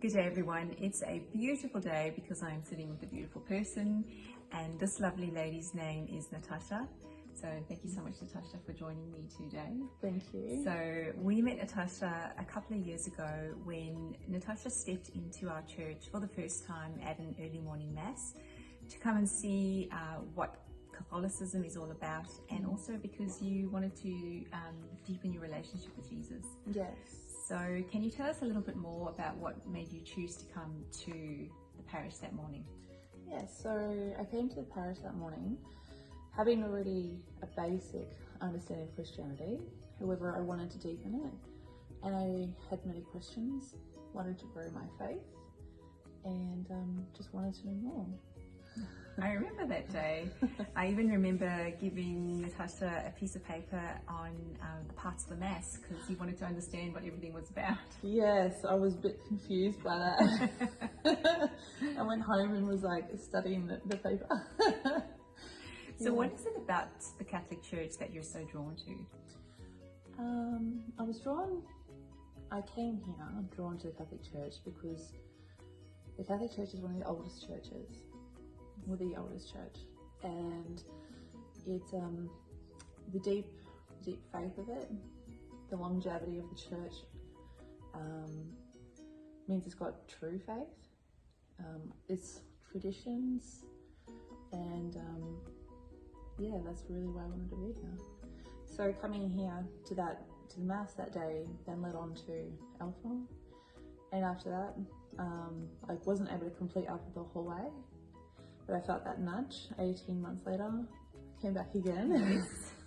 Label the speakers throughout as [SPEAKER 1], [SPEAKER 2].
[SPEAKER 1] Good day everyone. It's a beautiful day because I'm sitting with a beautiful person, and this lovely lady's name is Natasha. So thank you so much, Natasha, for joining me today.
[SPEAKER 2] Thank you.
[SPEAKER 1] So we met Natasha a couple of years ago when Natasha stepped into our church for the first time at an early morning mass to come and see what Catholicism is all about, and also because you wanted to deepen your relationship with Jesus.
[SPEAKER 2] Yes.
[SPEAKER 1] So can you tell us a little bit more about what made you choose to come to the parish that morning?
[SPEAKER 2] Yes, so I came to the parish that morning having already a basic understanding of Christianity. However, I wanted to deepen it, and I had many questions, wanted to grow my faith, and just wanted to know more.
[SPEAKER 1] I remember that day. I even remember giving Natasha a piece of paper on the parts of the Mass because you wanted to understand what everything was about.
[SPEAKER 2] Yes, I was a bit confused by that. I went home and was like studying the paper.
[SPEAKER 1] So what is it about the Catholic Church that you're so drawn to?
[SPEAKER 2] I came here drawn to the Catholic Church because the Catholic Church is one of the oldest churches. We're the oldest church, and it's the deep faith of it, the longevity of the church means it's got true faith, it's traditions, and yeah, that's really why I wanted to be here. So coming here to the Mass that day then led on to Alpha, and after that I wasn't able to complete Alpha the whole way. But I felt that nudge 18 months later, came back again.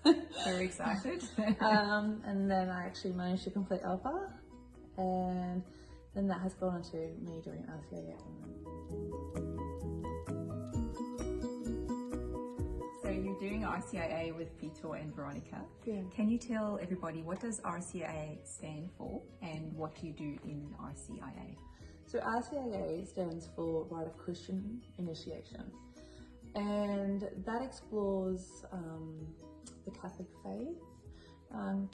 [SPEAKER 1] Yes. Very excited.
[SPEAKER 2] And then I actually managed to complete Alpha, and then that has gone into me doing RCIA.
[SPEAKER 1] So you're doing RCIA with Peter and Veronica.
[SPEAKER 2] Yeah.
[SPEAKER 1] Can you tell everybody what does RCIA stand for and what do you do in RCIA?
[SPEAKER 2] So RCIA stands for Rite of Christian Initiation, and that explores the Catholic faith,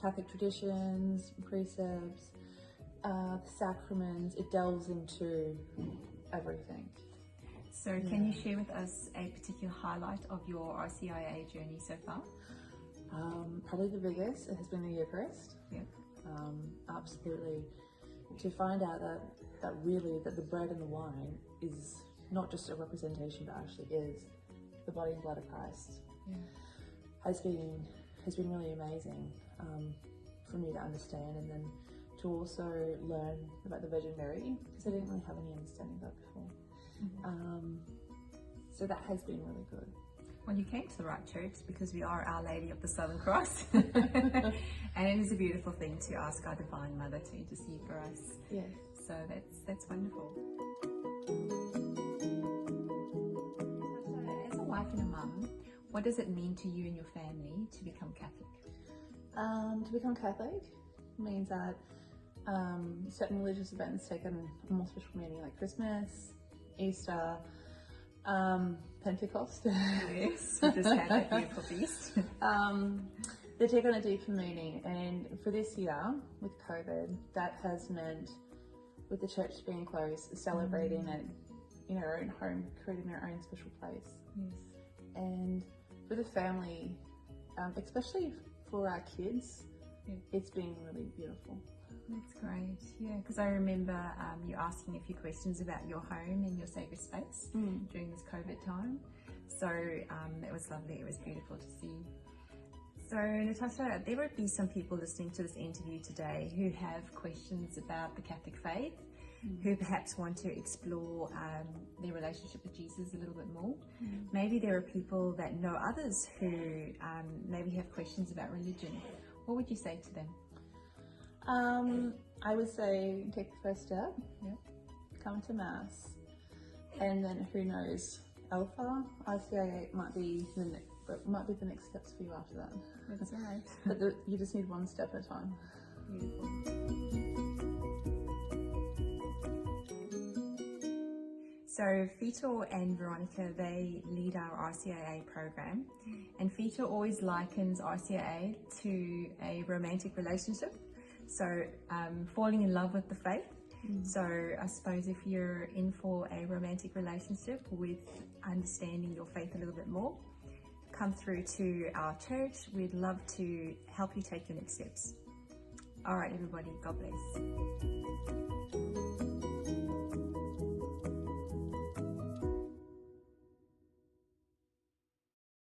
[SPEAKER 2] Catholic traditions, precepts, the sacraments. It delves into everything.
[SPEAKER 1] So can you share with us a particular highlight of your RCIA journey so far?
[SPEAKER 2] Probably the biggest, it has been the Eucharist.
[SPEAKER 1] Yeah.
[SPEAKER 2] Absolutely. To find out that the bread and the wine is not just a representation, but actually is the body and blood of Christ, has been really amazing for me to understand, and then to also learn about the Virgin Mary, because I didn't really have any understanding of that before. So that has been really good.
[SPEAKER 1] Well, you came to the right church because we are Our Lady of the Southern Cross. And it is a beautiful thing to ask our Divine Mother to intercede for us.
[SPEAKER 2] Yes.
[SPEAKER 1] So that's wonderful. As a wife and a mum, what does it mean to you and your family to become Catholic?
[SPEAKER 2] To become Catholic means that certain religious events take on a more special meaning, like Christmas, Easter, Pentecost.
[SPEAKER 1] Yes, we just had that beautiful feast.
[SPEAKER 2] They take on a deeper meaning, and for this year with COVID, that has meant, with the church being closed, celebrating it in our own home, creating our own special place.
[SPEAKER 1] Yes.
[SPEAKER 2] And for the family, especially for our kids, it's been really beautiful.
[SPEAKER 1] That's great, yeah, because I remember you asking a few questions about your home and your sacred space during this COVID time. So it was lovely, it was beautiful to see. So Natasha, there would be some people listening to this interview today who have questions about the Catholic faith, who perhaps want to explore their relationship with Jesus a little bit more. Maybe there are people that know others who maybe have questions about religion. What would you say to them?
[SPEAKER 2] I would say take the first step, come to Mass, and then who knows, Alpha, RCIA might be the next steps for you after that.
[SPEAKER 1] That's right.
[SPEAKER 2] But you just need one step at a time.
[SPEAKER 1] Beautiful. So Fito and Veronica, they lead our RCIA program, and Fito always likens RCIA to a romantic relationship. So falling in love with the faith So I suppose if you're in for a romantic relationship with understanding your faith a little bit more, come through to our church. We'd love to help you take your next steps. All right, everybody, God bless.